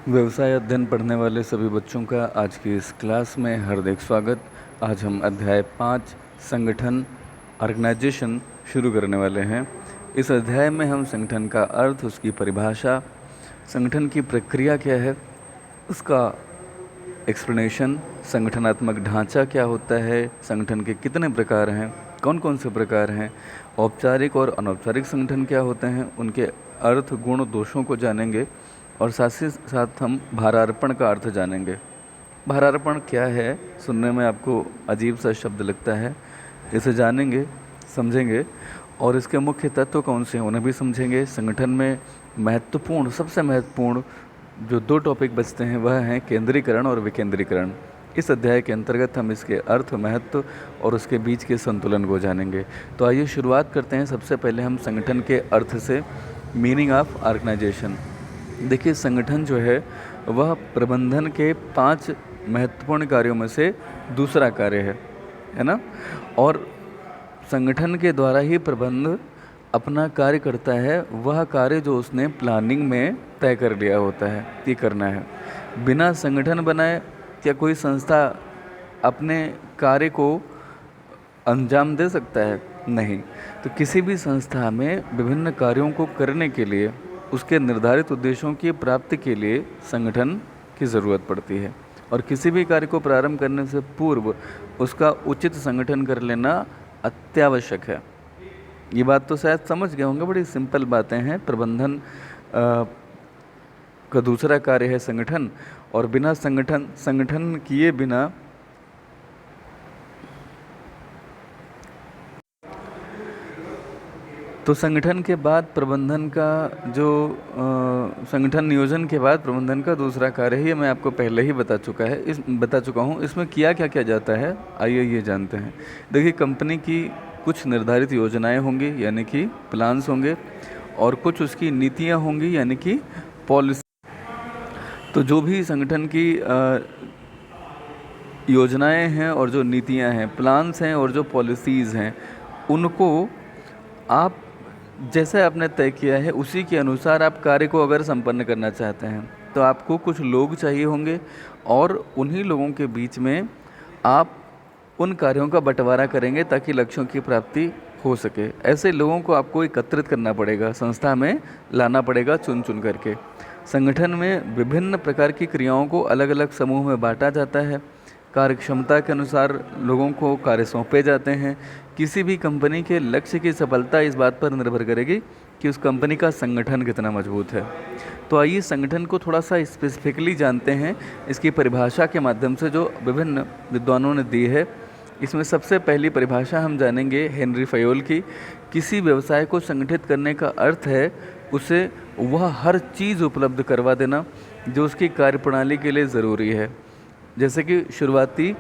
व्यवसाय अध्ययन पढ़ने वाले सभी बच्चों का आज की इस क्लास में हार्दिक स्वागत। आज हम अध्याय 5 संगठन ऑर्गेनाइजेशन शुरू करने वाले हैं। इस अध्याय में हम संगठन का अर्थ, उसकी परिभाषा, संगठन की प्रक्रिया क्या है, उसका एक्सप्लेनेशन, संगठनात्मक ढांचा क्या होता है, संगठन के कितने प्रकार हैं, कौन कौन से प्रकार हैं, औपचारिक और अनौपचारिक संगठन क्या होते हैं, उनके अर्थ, गुण, दोषों को जानेंगे और साथ ही साथ हम भारार्पण का अर्थ जानेंगे। भारार्पण क्या है? सुनने में आपको अजीब सा शब्द लगता है। इसे जानेंगे, समझेंगे और इसके मुख्य तत्व कौन से हैं उन्हें भी समझेंगे। संगठन में महत्वपूर्ण, सबसे महत्वपूर्ण जो 2 टॉपिक बचते हैं वह हैं केंद्रीकरण और विकेंद्रीकरण। इस अध्याय के अंतर्गत हम इसके अर्थ, महत्व और उसके बीच के संतुलन को जानेंगे। तो आइए शुरुआत करते हैं। सबसे पहले हम संगठन के अर्थ से, मीनिंग ऑफ ऑर्गेनाइजेशन। देखिए, संगठन जो है वह प्रबंधन के 5 महत्वपूर्ण कार्यों में से दूसरा कार्य है ना। और संगठन के द्वारा ही प्रबंध अपना कार्य करता है, वह कार्य जो उसने प्लानिंग में तय कर लिया होता है कि करना है। बिना संगठन बनाए क्या कोई संस्था अपने कार्य को अंजाम दे सकता है? नहीं। तो किसी भी संस्था में विभिन्न कार्यों को करने के लिए, उसके निर्धारित उद्देश्यों की प्राप्ति के लिए संगठन की ज़रूरत पड़ती है। और किसी भी कार्य को प्रारंभ करने से पूर्व उसका उचित संगठन कर लेना अत्यावश्यक है। ये बात तो शायद समझ गए होंगे, बड़ी सिंपल बातें हैं। प्रबंधन का दूसरा कार्य है संगठन, और बिना संगठन किए बिना तो संगठन के बाद प्रबंधन का जो संगठन नियोजन के बाद प्रबंधन का दूसरा कार्य है, ये मैं आपको पहले ही बता चुका हूँ। इसमें किया क्या क्या जाता है, आइए ये जानते हैं। देखिए, कंपनी की कुछ निर्धारित योजनाएं होंगी यानी कि प्लान्स होंगे, और कुछ उसकी नीतियाँ होंगी यानी कि पॉलिसी। तो जो भी संगठन की योजनाएं हैं और जो नीतियां हैं, प्लान्स हैं और जो पॉलिसीज़ हैं, उनको आप जैसे आपने तय किया है उसी के अनुसार आप कार्य को अगर संपन्न करना चाहते हैं तो आपको कुछ लोग चाहिए होंगे, और उन्हीं लोगों के बीच में आप उन कार्यों का बंटवारा करेंगे ताकि लक्ष्यों की प्राप्ति हो सके। ऐसे लोगों को आपको एकत्रित करना पड़ेगा, संस्था में लाना पड़ेगा चुन चुन करके। संगठन में विभिन्न प्रकार की क्रियाओं को अलग अलग समूह में बांटा जाता है। कार्य क्षमता के अनुसार लोगों को कार्य सौंपे जाते हैं। किसी भी कंपनी के लक्ष्य की सफलता इस बात पर निर्भर करेगी कि उस कंपनी का संगठन कितना मजबूत है। तो आइए संगठन को थोड़ा सा स्पेसिफिकली जानते हैं, इसकी परिभाषा के माध्यम से जो विभिन्न विद्वानों ने दी है। इसमें सबसे पहली परिभाषा हम जानेंगे हेनरी फयोल की। किसी व्यवसाय को संगठित करने का अर्थ है उसे वह हर चीज़ उपलब्ध करवा देना जो उसकी कार्यप्रणाली के लिए ज़रूरी है। जैसे कि शुरुआती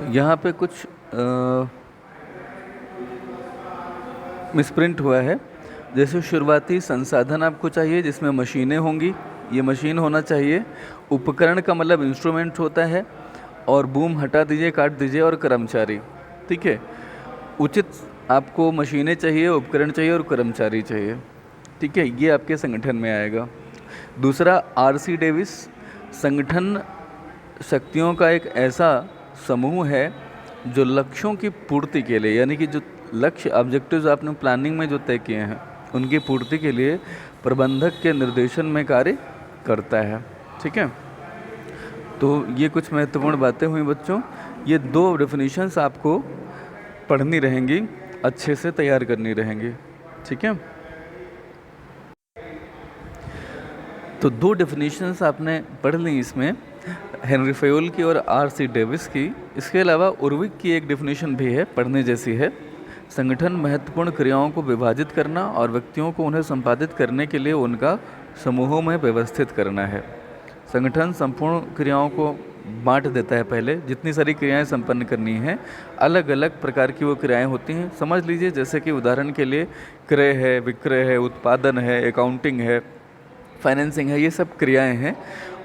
यहाँ पे कुछ मिसप्रिंट हुआ है। जैसे शुरुआती संसाधन आपको चाहिए जिसमें मशीनें होंगी, ये मशीन होना चाहिए। उपकरण का मतलब इंस्ट्रूमेंट होता है, और बूम हटा दीजिए, काट दीजिए, और कर्मचारी। ठीक है, उचित आपको मशीनें चाहिए, उपकरण चाहिए और कर्मचारी चाहिए। ठीक है, ये आपके संगठन में आएगा। दूसरा, आरसी डेविस, संगठन शक्तियों का एक ऐसा समूह है जो लक्ष्यों की पूर्ति के लिए, यानी कि जो लक्ष्य ऑब्जेक्टिव्स आपने प्लानिंग में जो तय किए हैं उनकी पूर्ति के लिए प्रबंधक के निर्देशन में कार्य करता है। ठीक है, तो ये कुछ महत्वपूर्ण बातें हुई बच्चों। ये 2 डेफिनेशंस आपको पढ़नी रहेंगी, अच्छे से तैयार करनी रहेंगी। ठीक है, तो 2 डेफिनेशंस आपने पढ़ ली इसमें, हेनरी फयोल की और आरसी डेविस की। इसके अलावा उर्विक की एक डेफिनेशन भी है, पढ़ने जैसी है। संगठन महत्वपूर्ण क्रियाओं को विभाजित करना और व्यक्तियों को उन्हें संपादित करने के लिए उनका समूहों में व्यवस्थित करना है। संगठन संपूर्ण क्रियाओं को बांट देता है। पहले जितनी सारी क्रियाएं संपन्न करनी हैं, अलग अलग प्रकार की वो क्रियाएं होती हैं। समझ लीजिए, जैसे कि उदाहरण के लिए क्रय है, विक्रय है, उत्पादन है, अकाउंटिंग है, फाइनेंसिंग है, ये सब क्रियाएं हैं,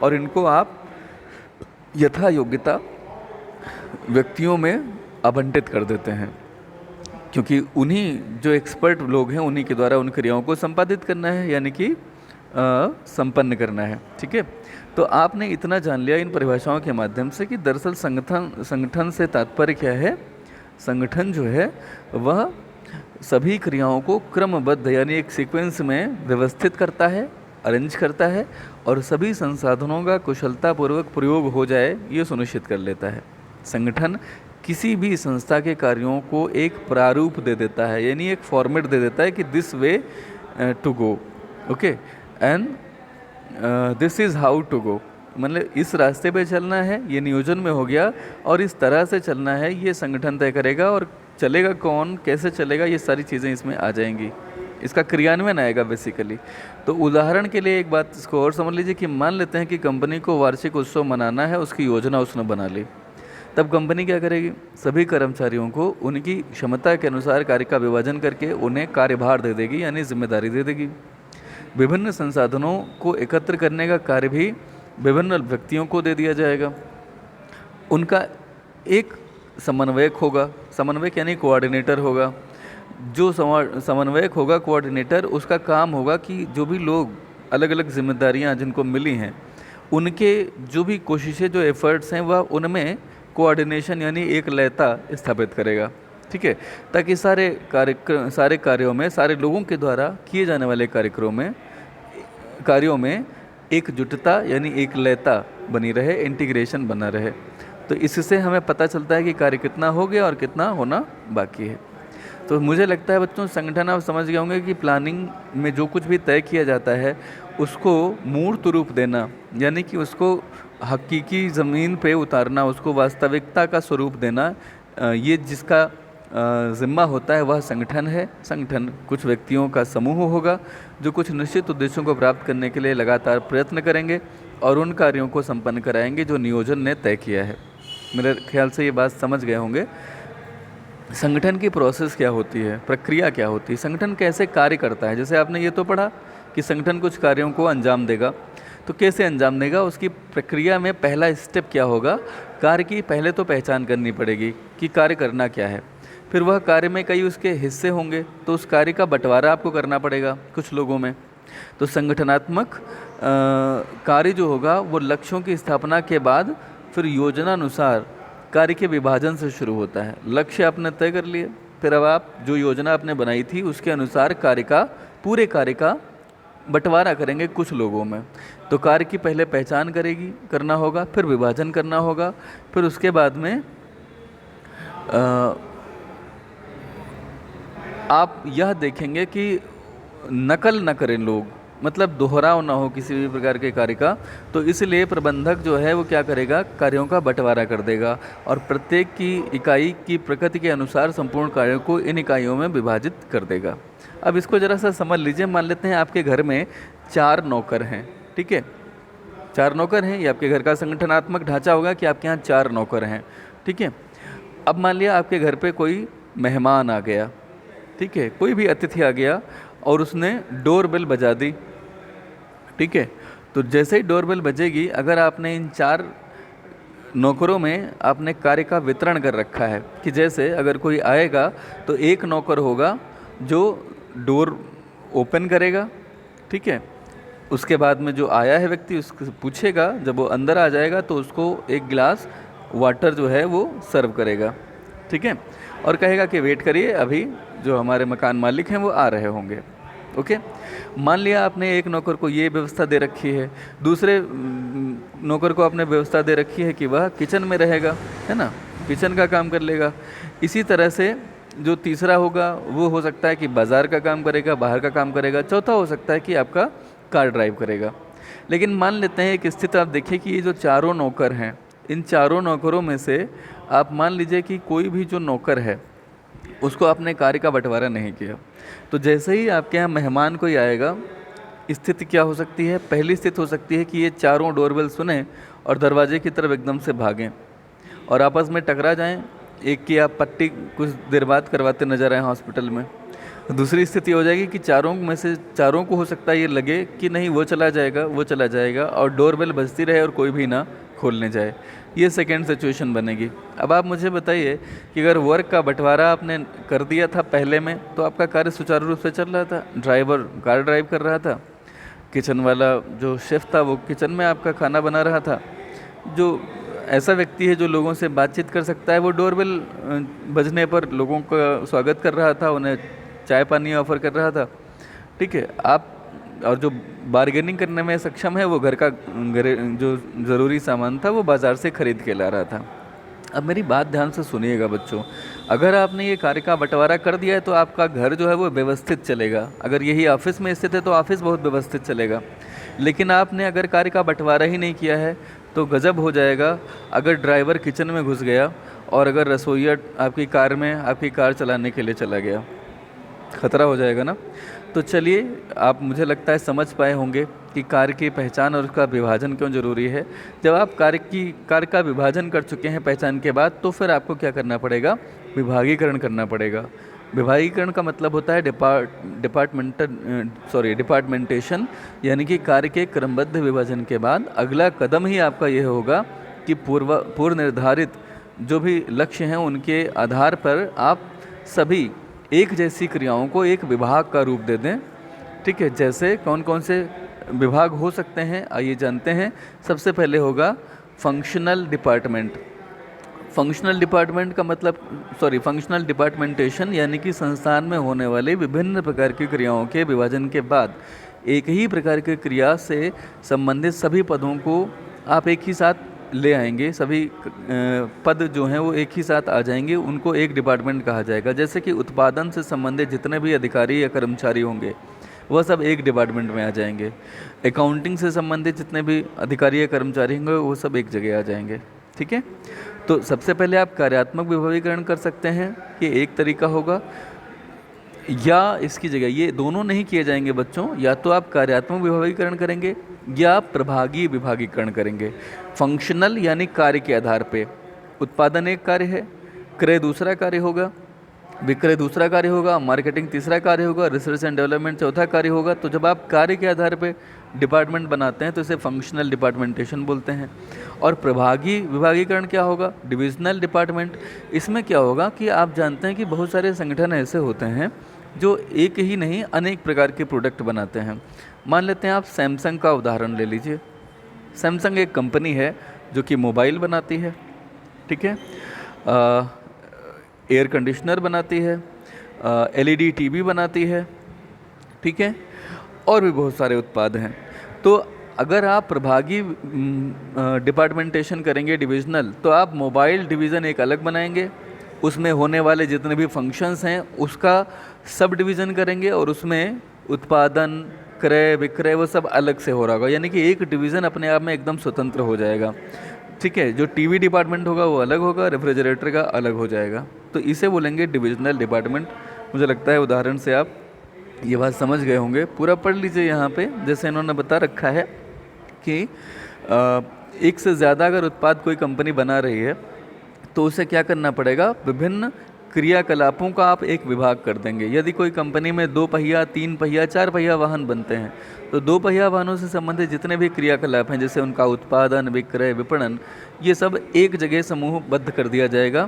और इनको आप यथा योग्यता व्यक्तियों में आवंटित कर देते हैं। क्योंकि उन्हीं जो एक्सपर्ट लोग हैं उन्हीं के द्वारा उन क्रियाओं को संपादित करना है, यानी कि संपन्न करना है। ठीक है, तो आपने इतना जान लिया इन परिभाषाओं के माध्यम से कि दरअसल संगठन से तात्पर्य क्या है। संगठन जो है वह सभी क्रियाओं को क्रमबद्ध यानी एक सीक्वेंस में व्यवस्थित करता है, अरेंज करता है और सभी संसाधनों का कुशलतापूर्वक प्रयोग हो जाए ये सुनिश्चित कर लेता है। संगठन किसी भी संस्था के कार्यों को एक प्रारूप दे देता है, यानी एक फॉर्मेट दे देता है कि this way to go, okay, and this is how to go, मतलब इस रास्ते पे चलना है, ये नियोजन में हो गया, और इस तरह से चलना है ये संगठन तय करेगा, और चलेगा कौन, कैसे चलेगा, ये सारी चीज़ें इसमें आ जाएंगी, इसका क्रियान्वयन आएगा बेसिकली। तो उदाहरण के लिए एक बात इसको और समझ लीजिए कि मान लेते हैं कि कंपनी को वार्षिक उत्सव मनाना है, उसकी योजना उसने बना ली। तब कंपनी क्या करेगी, सभी कर्मचारियों को उनकी क्षमता के अनुसार कार्य का विभाजन करके उन्हें कार्यभार दे देगी, यानी जिम्मेदारी दे देगी। विभिन्न संसाधनों को एकत्र करने का कार्य भी विभिन्न व्यक्तियों को दे दिया जाएगा। उनका एक समन्वयक होगा, समन्वयक यानी कोऑर्डिनेटर होगा। जो समन्वयक होगा, कोऑर्डिनेटर, उसका काम होगा कि जो भी लोग अलग अलग जिम्मेदारियां जिनको मिली हैं उनके जो भी कोशिशें, जो एफर्ट्स हैं, वह उनमें कोऑर्डिनेशन यानी एक लयता स्थापित करेगा। ठीक है, ताकि सारे कार्यों में, सारे लोगों के द्वारा किए जाने वाले कार्यों में एकजुटता यानी एक लयता बनी रहे, इंटीग्रेशन बना रहे। तो इससे हमें पता चलता है कि कार्य कितना हो गया और कितना होना बाकी है। तो मुझे लगता है बच्चों, संगठन आप समझ गए होंगे कि प्लानिंग में जो कुछ भी तय किया जाता है उसको मूर्त रूप देना, यानी कि उसको हकीकी ज़मीन पे उतारना, उसको वास्तविकता का स्वरूप देना, ये जिसका ज़िम्मा होता है वह संगठन है। संगठन कुछ व्यक्तियों का समूह होगा जो कुछ निश्चित उद्देश्यों को प्राप्त करने के लिए लगातार प्रयत्न करेंगे और उन कार्यों को संपन्न कराएंगे जो नियोजन ने तय किया है। मेरे ख्याल से ये बात समझ गए होंगे। संगठन की प्रोसेस क्या होती है, प्रक्रिया क्या होती है, संगठन कैसे कार्य करता है। जैसे आपने ये तो पढ़ा कि संगठन कुछ कार्यों को अंजाम देगा, तो कैसे अंजाम देगा, उसकी प्रक्रिया में पहला स्टेप क्या होगा, कार्य की पहले तो पहचान करनी पड़ेगी कि कार्य करना क्या है। फिर वह कार्य में कई उसके हिस्से होंगे, तो उस कार्य का बंटवारा आपको करना पड़ेगा कुछ लोगों में। तो संगठनात्मक कार्य जो होगा वो लक्ष्यों की स्थापना के बाद फिर योजनानुसार कार्य के विभाजन से शुरू होता है। लक्ष्य आपने तय कर लिए, फिर अब आप जो योजना आपने बनाई थी उसके अनुसार पूरे कार्य का बंटवारा करेंगे कुछ लोगों में। तो कार्य की पहले पहचान करना होगा, फिर विभाजन करना होगा, फिर उसके बाद में आप यह देखेंगे कि नकल न करें लोग, मतलब दोहराव ना हो किसी भी प्रकार के कार्य का। तो इसलिए प्रबंधक जो है वो क्या करेगा, कार्यों का बंटवारा कर देगा और प्रत्येक की इकाई की प्रकृति के अनुसार संपूर्ण कार्यों को इन इकाइयों में विभाजित कर देगा। अब इसको ज़रा सा समझ लीजिए। मान लेते हैं आपके घर में 4 नौकर हैं, ठीक है, 4 नौकर हैं। ये आपके घर का संगठनात्मक ढांचा होगा कि आपके यहाँ 4 नौकर हैं, ठीक है। अब मान लिया आपके घर पे कोई मेहमान आ गया, ठीक है, कोई भी अतिथि आ गया और उसने डोर बेल बजा दी, ठीक है। तो जैसे ही डोर बेल बजेगी, अगर आपने इन 4 नौकरों में आपने कार्य का वितरण कर रखा है कि जैसे अगर कोई आएगा तो एक नौकर होगा जो डोर ओपन करेगा, ठीक है। उसके बाद में जो आया है व्यक्ति उसको पूछेगा, जब वो अंदर आ जाएगा तो उसको एक गिलास वाटर जो है वो सर्व करेगा, ठीक है, और कहेगा कि वेट करिए, अभी जो हमारे मकान मालिक हैं वो आ रहे होंगे, ओके। मान लिया आपने एक नौकर को ये व्यवस्था दे रखी है, दूसरे नौकर को आपने व्यवस्था दे रखी है कि वह किचन में रहेगा, है ना, किचन का काम कर लेगा। इसी तरह से जो तीसरा होगा वो हो सकता है कि बाज़ार का काम करेगा, बाहर का काम करेगा। चौथा हो सकता है कि आपका कार ड्राइव करेगा। लेकिन मान लेते हैं एक स्थिति आप देखिए कि ये जो 4 नौकर हैं, इन 4 नौकरों में से आप मान लीजिए कि कोई भी जो नौकर है उसको आपने कार्य का बंटवारा नहीं किया। तो जैसे ही आपके यहाँ मेहमान कोई आएगा, स्थिति क्या हो सकती है, पहली स्थिति हो सकती है कि ये 4 डोरबेल सुने और दरवाजे की तरफ एकदम से भागें और आपस में टकरा जाएं। एक की आप पट्टी कुछ देर बाद करवाते नजर आए हॉस्पिटल में। दूसरी स्थिति हो जाएगी कि 4 में से 4 को हो सकता है ये लगे कि नहीं वो चला जाएगा और डोरबेल बजती रहे और कोई भी ना खोलने जाए, ये सेकेंड सिचुएशन बनेगी। अब आप मुझे बताइए कि अगर वर्क का बंटवारा आपने कर दिया था पहले में, तो आपका कार्य सुचारू रूप से चल रहा था, ड्राइवर कार ड्राइव कर रहा था, किचन वाला जो शेफ़ था वो किचन में आपका खाना बना रहा था, जो ऐसा व्यक्ति है जो लोगों से बातचीत कर सकता है वो डोरबेल बजने पर लोगों का स्वागत कर रहा था, उन्हें चाय पानी ऑफ़र कर रहा था, ठीक है। आप और जो बार्गेनिंग करने में सक्षम है वो घर का जो ज़रूरी सामान था वो बाज़ार से ख़रीद के ला रहा था। अब मेरी बात ध्यान से सुनिएगा बच्चों, अगर आपने ये कार्य का बंटवारा कर दिया है तो आपका घर जो है वो व्यवस्थित चलेगा। अगर यही ऑफिस में स्थित है तो ऑफिस बहुत व्यवस्थित चलेगा, लेकिन आपने अगर कार्य का बंटवारा ही नहीं किया है तो गजब हो जाएगा। अगर ड्राइवर किचन में घुस गया और अगर रसोइया आपकी कार में आपकी कार चलाने के लिए चला गया, खतरा हो जाएगा ना। तो चलिए, आप मुझे लगता है समझ पाए होंगे कि कार्य की पहचान और उसका विभाजन क्यों ज़रूरी है। जब आप कार्य का विभाजन कर चुके हैं पहचान के बाद, तो फिर आपको क्या करना पड़ेगा, विभागीकरण करना पड़ेगा। विभागीकरण का मतलब होता है डिपार्टमेंटेशन, यानी कि कार्य के क्रमबद्ध विभाजन के बाद अगला कदम ही आपका यह होगा कि पूर्व निर्धारित जो भी लक्ष्य हैं उनके आधार पर आप सभी एक जैसी क्रियाओं को एक विभाग का रूप दे दें, ठीक है। जैसे कौन कौन से विभाग हो सकते हैं आइए जानते हैं। सबसे पहले होगा फंक्शनल डिपार्टमेंट। फंक्शनल डिपार्टमेंट का मतलब फंक्शनल डिपार्टमेंटेशन, यानी कि संस्थान में होने वाले विभिन्न प्रकार की क्रियाओं के विभाजन के बाद एक ही प्रकार की क्रिया से संबंधित सभी पदों को आप एक ही साथ ले आएंगे। सभी पद जो हैं वो एक ही साथ आ जाएंगे, उनको एक डिपार्टमेंट कहा जाएगा। जैसे कि उत्पादन से संबंधित जितने भी अधिकारी या कर्मचारी होंगे वह सब एक डिपार्टमेंट में आ जाएंगे। अकाउंटिंग से संबंधित जितने भी अधिकारी या कर्मचारी होंगे वो सब एक जगह आ जाएंगे, ठीक है। तो सबसे पहले आप कार्यात्मक विभागीकरण कर सकते हैं, ये एक तरीका होगा। या इसकी जगह ये दोनों नहीं किए जाएंगे बच्चों, या तो आप कार्यात्मक विभागीकरण करेंगे या प्रभागी विभागीकरण करेंगे। फंक्शनल यानी कार्य के आधार पे, उत्पादन एक कार्य है, क्रय दूसरा कार्य होगा, विक्रय दूसरा कार्य होगा, मार्केटिंग तीसरा कार्य होगा, रिसर्च एंड डेवलपमेंट चौथा कार्य होगा। तो जब आप कार्य के आधार पे डिपार्टमेंट बनाते हैं तो इसे फंक्शनल डिपार्टमेंटेशन बोलते हैं। और प्रभागी विभागीकरण क्या होगा, डिविजनल डिपार्टमेंट। इसमें क्या होगा कि आप जानते हैं कि बहुत सारे संगठन ऐसे होते हैं जो एक ही नहीं अनेक प्रकार के प्रोडक्ट बनाते हैं। मान लेते हैं आप सैमसंग का उदाहरण ले लीजिए। सैमसंग एक कंपनी है जो कि मोबाइल बनाती है, ठीक है, एयर कंडीशनर बनाती है, एलईडी टीवी बनाती है, ठीक है, और भी बहुत सारे उत्पाद हैं। तो अगर आप प्रभागी डिपार्टमेंटेशन करेंगे डिविजनल, तो आप मोबाइल डिवीज़न एक अलग बनाएंगे, उसमें होने वाले जितने भी फंक्शंस हैं उसका सब डिवीज़न करेंगे और उसमें उत्पादन क्रय विक्रय वो सब अलग से हो रहा होगा, यानी कि एक डिवीज़न अपने आप में एकदम स्वतंत्र हो जाएगा, ठीक है। जो टीवी डिपार्टमेंट होगा वो अलग होगा, रेफ्रिजरेटर का अलग हो जाएगा। तो इसे बोलेंगे डिविजनल डिपार्टमेंट। मुझे लगता है उदाहरण से आप ये बात समझ गए होंगे। पूरा पढ़ लीजिए यहाँ पे, जैसे इन्होंने बता रखा है कि एक से ज़्यादा अगर उत्पाद कोई कंपनी बना रही है तो उसे क्या करना पड़ेगा, विभिन्न क्रियाकलापों का आप एक विभाग कर देंगे। यदि कोई कंपनी में 2 पहिया 3 पहिया 4 पहिया वाहन बनते हैं तो 2 पहिया वाहनों से संबंधित जितने भी क्रियाकलाप हैं, जैसे उनका उत्पादन विक्रय विपणन, ये सब एक जगह समूहबद्ध कर दिया जाएगा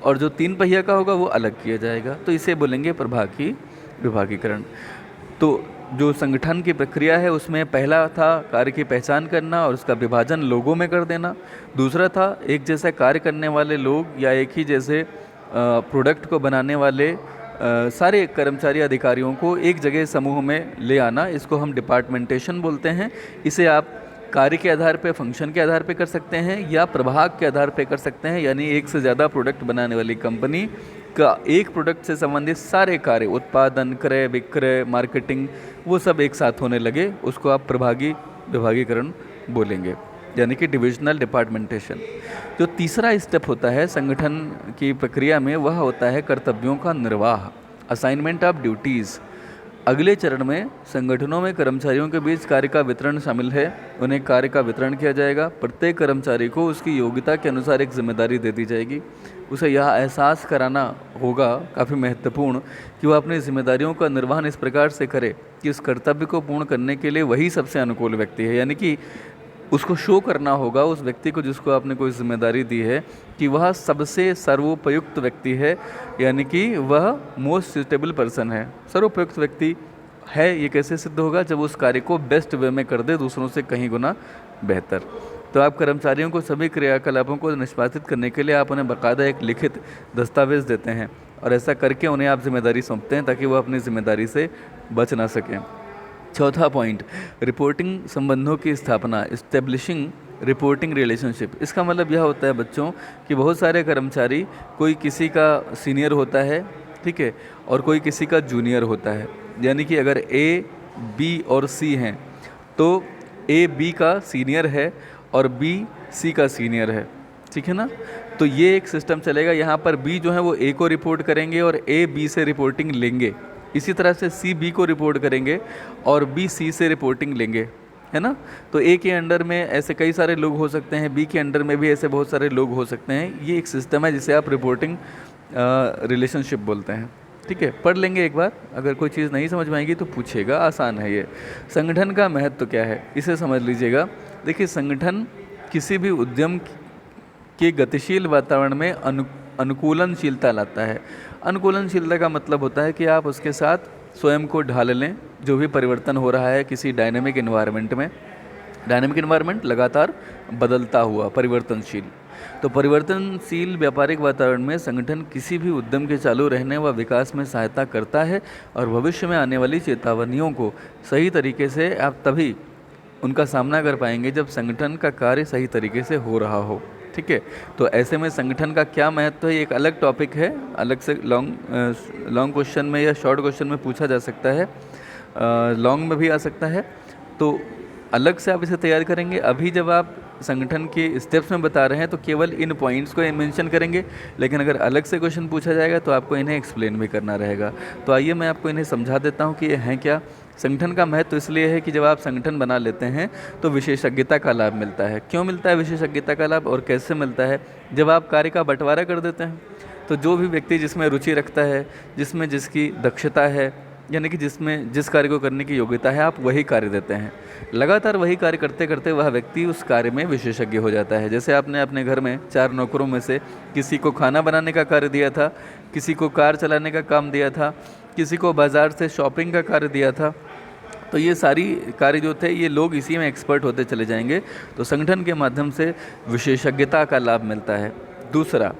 और जो 3 पहिया का होगा वो अलग किया जाएगा। तो इसे बोलेंगे प्रभागी विभागीकरण। तो जो संगठन की प्रक्रिया है उसमें पहला था कार्य की पहचान करना और उसका विभाजन लोगों में कर देना। दूसरा था एक जैसा कार्य करने वाले लोग या एक ही जैसे प्रोडक्ट को बनाने वाले सारे कर्मचारी अधिकारियों को एक जगह समूह में ले आना, इसको हम डिपार्टमेंटेशन बोलते हैं। इसे आप कार्य के आधार पे, फंक्शन के आधार पे कर सकते हैं या प्रभाग के आधार पे कर सकते हैं, यानी एक से ज़्यादा प्रोडक्ट बनाने वाली कंपनी का एक प्रोडक्ट से संबंधित सारे कार्य, उत्पादन क्रय विक्रय मार्केटिंग, वो सब एक साथ होने लगे, उसको आप प्रभागी विभागीकरण बोलेंगे, यानी कि डिविजनल डिपार्टमेंटेशन। जो तीसरा स्टेप होता है संगठन की प्रक्रिया में वह होता है कर्तव्यों का निर्वाह, असाइनमेंट ऑफ ड्यूटीज़। अगले चरण में संगठनों में कर्मचारियों के बीच कार्य का वितरण शामिल है। उन्हें कार्य का वितरण किया जाएगा। प्रत्येक कर्मचारी को उसकी योग्यता के अनुसार एक जिम्मेदारी दे दी जाएगी। उसे यह एहसास कराना होगा, काफ़ी महत्वपूर्ण, कि वह अपनी जिम्मेदारियों का निर्वहन इस प्रकार से करे कि उस कर्तव्य को पूर्ण करने के लिए वही सबसे अनुकूल व्यक्ति है। यानी कि उसको शो करना होगा उस व्यक्ति को जिसको आपने कोई जिम्मेदारी दी है कि वह सबसे सर्वोपयुक्त व्यक्ति है, यानी कि वह मोस्ट सुटेबल पर्सन है, सर्वोपयुक्त व्यक्ति है। ये कैसे सिद्ध होगा? जब उस कार्य को बेस्ट वे में कर दे, दूसरों से कहीं गुना बेहतर। तो आप कर्मचारियों को सभी क्रियाकलापों को निष्पादित करने के लिए आप उन्हें बाकायदा एक लिखित दस्तावेज़ देते हैं और ऐसा करके उन्हें आप जिम्मेदारी सौंपते हैं ताकि वो अपनी जिम्मेदारी से बच ना सकें। चौथा पॉइंट, रिपोर्टिंग संबंधों की स्थापना, इस्टेब्लिशिंग रिपोर्टिंग रिलेशनशिप। इसका मतलब यह होता है बच्चों कि बहुत सारे कर्मचारी, कोई किसी का सीनियर होता है, ठीक है, और कोई किसी का जूनियर होता है। यानी कि अगर ए, बी और सी हैं तो ए बी का सीनियर है और बी सी का सीनियर है, ठीक है ना। तो ये एक सिस्टम चलेगा। यहाँ पर बी जो है वो ए को रिपोर्ट करेंगे और ए बी से रिपोर्टिंग लेंगे। इसी तरह से सी बी को रिपोर्ट करेंगे और बी सी से रिपोर्टिंग लेंगे, है ना। तो ए के अंडर में ऐसे कई सारे लोग हो सकते हैं, बी के अंडर में भी ऐसे बहुत सारे लोग हो सकते हैं। ये एक सिस्टम है जिसे आप रिपोर्टिंग रिलेशनशिप बोलते हैं, ठीक है। पढ़ लेंगे एक बार, अगर कोई चीज़ नहीं समझ में आएगी तो पूछेगा, आसान है ये। संगठन का महत्व क्या है, इसे समझ लीजिएगा। देखिए, संगठन किसी भी उद्यम के गतिशील वातावरण में अनुकूलनशीलता लाता है। अनुकूलनशीलता का मतलब होता है कि आप उसके साथ स्वयं को ढाल लें, जो भी परिवर्तन हो रहा है किसी डायनेमिक इन्वायरमेंट में। डायनेमिक इन्वायरमेंट लगातार बदलता हुआ, परिवर्तनशील। तो परिवर्तनशील व्यापारिक वातावरण में संगठन किसी भी उद्यम के चालू रहने व विकास में सहायता करता है और भविष्य में आने वाली चेतावनियों को सही तरीके से आप तभी उनका सामना कर पाएंगे जब संगठन का कार्य सही तरीके से हो रहा हो, ठीक है। तो ऐसे में संगठन का क्या महत्व है, ये एक अलग टॉपिक है, अलग से लॉन्ग क्वेश्चन में या शॉर्ट क्वेश्चन में पूछा जा सकता है, लॉन्ग में भी आ सकता है। तो अलग से आप इसे तैयार करेंगे। अभी जब आप संगठन के स्टेप्स में बता रहे हैं तो केवल इन पॉइंट्स को मेंशन करेंगे, लेकिन अगर अलग से क्वेश्चन पूछा जाएगा तो आपको इन्हें एक्सप्लेन भी करना रहेगा। तो आइए मैं आपको इन्हें समझा देता हूँ कि ये हैं क्या। संगठन का महत्व इसलिए है कि जब आप संगठन बना लेते हैं तो विशेषज्ञता का लाभ मिलता है। क्यों मिलता है विशेषज्ञता का लाभ और कैसे मिलता है? जब आप कार्य का बंटवारा कर देते हैं तो जो भी व्यक्ति जिसमें रुचि रखता है, जिसमें जिसकी दक्षता है, यानी कि जिसमें जिस कार्य को करने की योग्यता है, आप वही कार्य देते हैं। लगातार वही कार्य करते करते वह व्यक्ति उस कार्य में विशेषज्ञ हो जाता है। जैसे आपने अपने घर में 4 नौकरों में से किसी को खाना बनाने का कार्य दिया था, किसी को कार चलाने का काम दिया था, किसी को बाज़ार से शॉपिंग का कार्य दिया था। तो ये सारी कार्य जो थे ये लोग इसी में एक्सपर्ट होते चले जाएंगे। तो संगठन के माध्यम से विशेषज्ञता का लाभ मिलता है। दूसरा,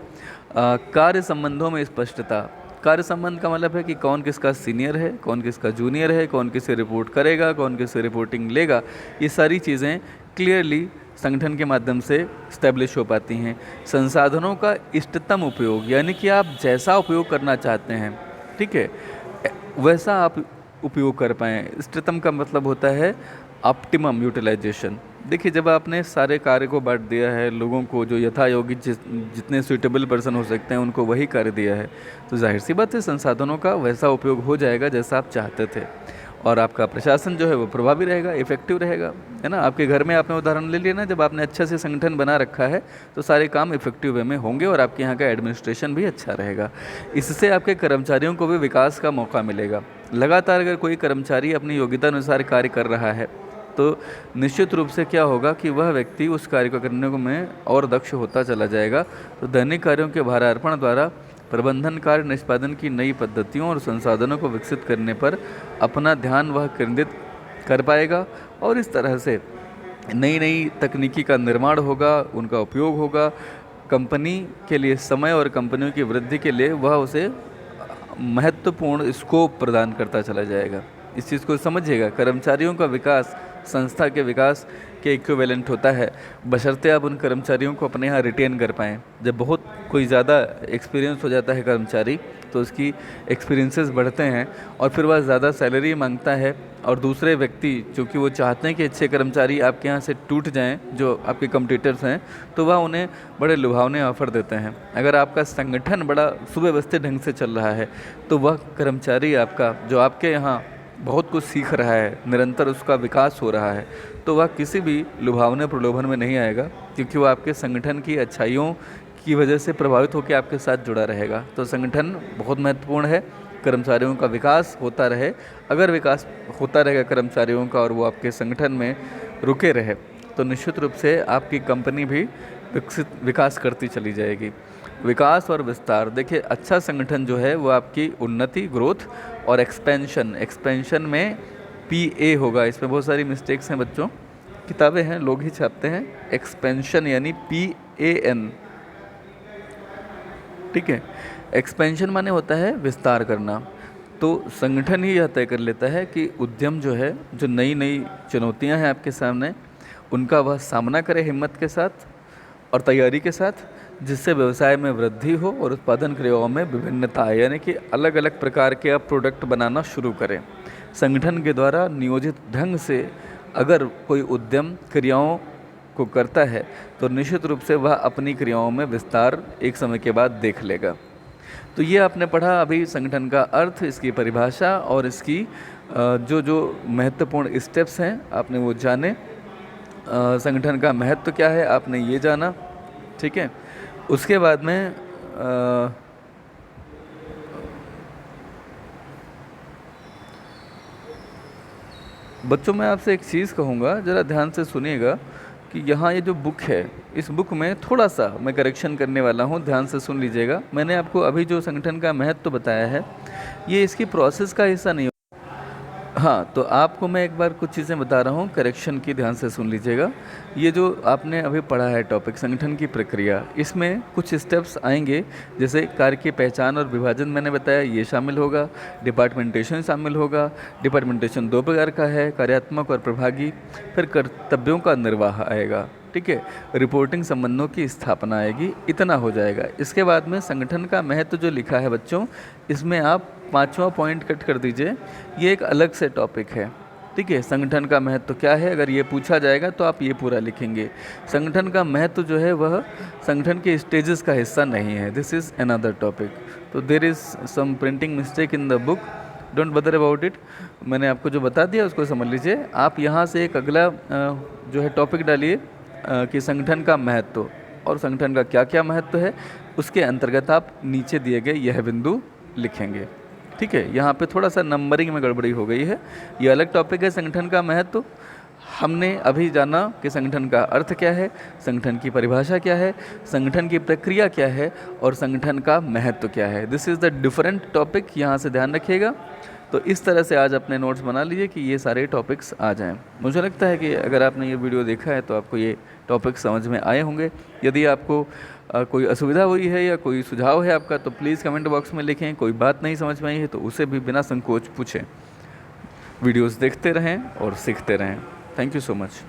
कार्य संबंधों में स्पष्टता। कार्य संबंध का मतलब है कि कौन किसका सीनियर है, कौन किसका जूनियर है, कौन किसे रिपोर्ट करेगा, कौन किसे रिपोर्टिंग लेगा। ये सारी चीज़ें क्लियरली संगठन के माध्यम से स्टैब्लिश हो पाती हैं। संसाधनों का इष्टतम उपयोग, यानी कि आप जैसा उपयोग करना चाहते हैं, ठीक है, वैसा आप उपयोग कर पाएँ। इष्टतम का मतलब होता है ऑप्टिमम यूटिलाइजेशन। देखिए, जब आपने सारे कार्य को बांट दिया है, लोगों को जो यथा योग्य जितने सूटेबल पर्सन हो सकते हैं उनको वही कार्य दिया है, तो जाहिर सी बात है संसाधनों का वैसा उपयोग हो जाएगा जैसा आप चाहते थे, और आपका प्रशासन जो है वो प्रभावी रहेगा, इफेक्टिव रहेगा, है ना। आपके घर में आपने उदाहरण ले लिया ना, जब आपने अच्छे से संगठन बना रखा है तो सारे काम इफेक्टिव वे में होंगे और आपके यहाँ का एडमिनिस्ट्रेशन भी अच्छा रहेगा। इससे आपके कर्मचारियों को भी विकास का मौका मिलेगा। लगातार अगर कोई कर्मचारी अपनी योग्यता अनुसार कार्य कर रहा है तो निश्चित रूप से क्या होगा कि वह व्यक्ति उस कार्य को करने में और दक्ष होता चला जाएगा। तो दैनिक कार्यों के भारार्पण द्वारा प्रबंधन कार्य निष्पादन की नई पद्धतियों और संसाधनों को विकसित करने पर अपना ध्यान वह केंद्रित कर पाएगा और इस तरह से नई नई तकनीकी का निर्माण होगा, उनका उपयोग होगा। कंपनी के लिए समय और कंपनियों की वृद्धि के लिए वह उसे महत्वपूर्ण स्कोप प्रदान करता चला जाएगा। इस चीज़ को समझिएगा। कर्मचारियों का विकास संस्था के विकास के इक्विवेलेंट होता है, बशर्ते आप उन कर्मचारियों को अपने यहाँ रिटेन कर पाएँ। जब बहुत कोई ज़्यादा एक्सपीरियंस हो जाता है कर्मचारी तो उसकी एक्सपीरियंसेस बढ़ते हैं और फिर वह ज़्यादा सैलरी मांगता है, और दूसरे व्यक्ति चूँकि वो चाहते हैं कि अच्छे कर्मचारी आपके यहाँ से टूट जाएं, जो आपके कॉम्पिटिटर्स हैं, तो वह उन्हें बड़े लुभावने ऑफ़र देते हैं। अगर आपका संगठन बड़ा सुव्यवस्थित ढंग से चल रहा है तो वह कर्मचारी आपका जो आपके यहाँ बहुत कुछ सीख रहा है, निरंतर उसका विकास हो रहा है, तो वह किसी भी लुभावने प्रलोभन में नहीं आएगा, क्योंकि वह आपके संगठन की अच्छाइयों की वजह से प्रभावित होकर आपके साथ जुड़ा रहेगा। तो संगठन बहुत महत्वपूर्ण है, कर्मचारियों का विकास होता रहे। अगर विकास होता रहेगा कर्मचारियों का और वो आपके संगठन में रुके रहे तो निश्चित रूप से आपकी कंपनी भी विकास करती चली जाएगी। विकास और विस्तार, देखिए अच्छा संगठन जो है वो आपकी उन्नति, ग्रोथ और एक्सपेंशन में PA होगा। इसमें बहुत सारी मिस्टेक्स हैं बच्चों, किताबें हैं, लोग ही छापते हैं। एक्सपेंशन यानी PAN, ठीक है। एक्सपेंशन माने होता है विस्तार करना। तो संगठन ही यह तय कर लेता है कि उद्यम जो है, जो नई नई चुनौतियां हैं आपके सामने, उनका वह सामना करे हिम्मत के साथ और तैयारी के साथ, जिससे व्यवसाय में वृद्धि हो और उत्पादन क्रियाओं में विभिन्नता आए, यानी कि अलग अलग प्रकार के आप प्रोडक्ट बनाना शुरू करें। संगठन के द्वारा नियोजित ढंग से अगर कोई उद्यम क्रियाओं को करता है तो निश्चित रूप से वह अपनी क्रियाओं में विस्तार एक समय के बाद देख लेगा। तो ये आपने पढ़ा अभी संगठन का अर्थ, इसकी परिभाषा और इसकी जो जो महत्वपूर्ण स्टेप्स हैं आपने वो जाने। संगठन का महत्व क्या है आपने ये जाना, ठीक है। उसके बाद में बच्चों मैं आपसे एक चीज़ कहूँगा, ज़रा ध्यान से सुनिएगा कि यहाँ ये जो बुक है, इस बुक में थोड़ा सा मैं करेक्शन करने वाला हूँ, ध्यान से सुन लीजिएगा। मैंने आपको अभी जो संगठन का महत्व बताया है ये इसकी प्रोसेस का हिस्सा नहीं। हाँ, तो आपको मैं एक बार कुछ चीज़ें बता रहा हूँ, करेक्शन की, ध्यान से सुन लीजिएगा। ये जो आपने अभी पढ़ा है टॉपिक संगठन की प्रक्रिया, इसमें कुछ स्टेप्स आएंगे, जैसे कार्य की पहचान और विभाजन मैंने बताया, ये शामिल होगा। डिपार्टमेंटेशन शामिल होगा। डिपार्टमेंटेशन 2 प्रकार का है, कार्यात्मक और प्रभागी। फिर कर्तव्यों का निर्वाह आएगा, ठीक है। रिपोर्टिंग संबंधों की स्थापना आएगी, इतना हो जाएगा। इसके बाद में संगठन का महत्व जो लिखा है बच्चों, इसमें आप 5वां पॉइंट कट कर दीजिए, ये एक अलग से टॉपिक है, ठीक है। संगठन का महत्व क्या है, अगर ये पूछा जाएगा तो आप ये पूरा लिखेंगे। संगठन का महत्व जो है वह संगठन के स्टेजेस का हिस्सा नहीं है, दिस इज़ अनदर टॉपिक। तो there is some printing mistake in the book, don't bother about it. मैंने आपको जो बता दिया उसको समझ लीजिए। आप यहाँ से एक अगला जो है टॉपिक डालिए कि संगठन का महत्व और संगठन का क्या क्या महत्व है, उसके अंतर्गत आप नीचे दिए गए यह बिंदु लिखेंगे, ठीक है। यहाँ पे थोड़ा सा नंबरिंग में गड़बड़ी हो गई है, ये अलग टॉपिक है संगठन का महत्व। हमने अभी जाना कि संगठन का अर्थ क्या है, संगठन की परिभाषा क्या है, संगठन की प्रक्रिया क्या है और संगठन का महत्व क्या है। This is the different topic, यहाँ से ध्यान रखिएगा। तो इस तरह से आज अपने नोट्स बना लीजिए कि ये सारे टॉपिक्स आ जाएं। मुझे लगता है कि अगर आपने ये वीडियो देखा है तो आपको ये टॉपिक समझ में आए होंगे। यदि आपको कोई असुविधा हुई है या कोई सुझाव है आपका तो प्लीज़ कमेंट बॉक्स में लिखें। कोई बात नहीं समझ में आई है तो उसे भी बिना संकोच पूछें। वीडियोस देखते रहें और सीखते रहें। Thank you so much.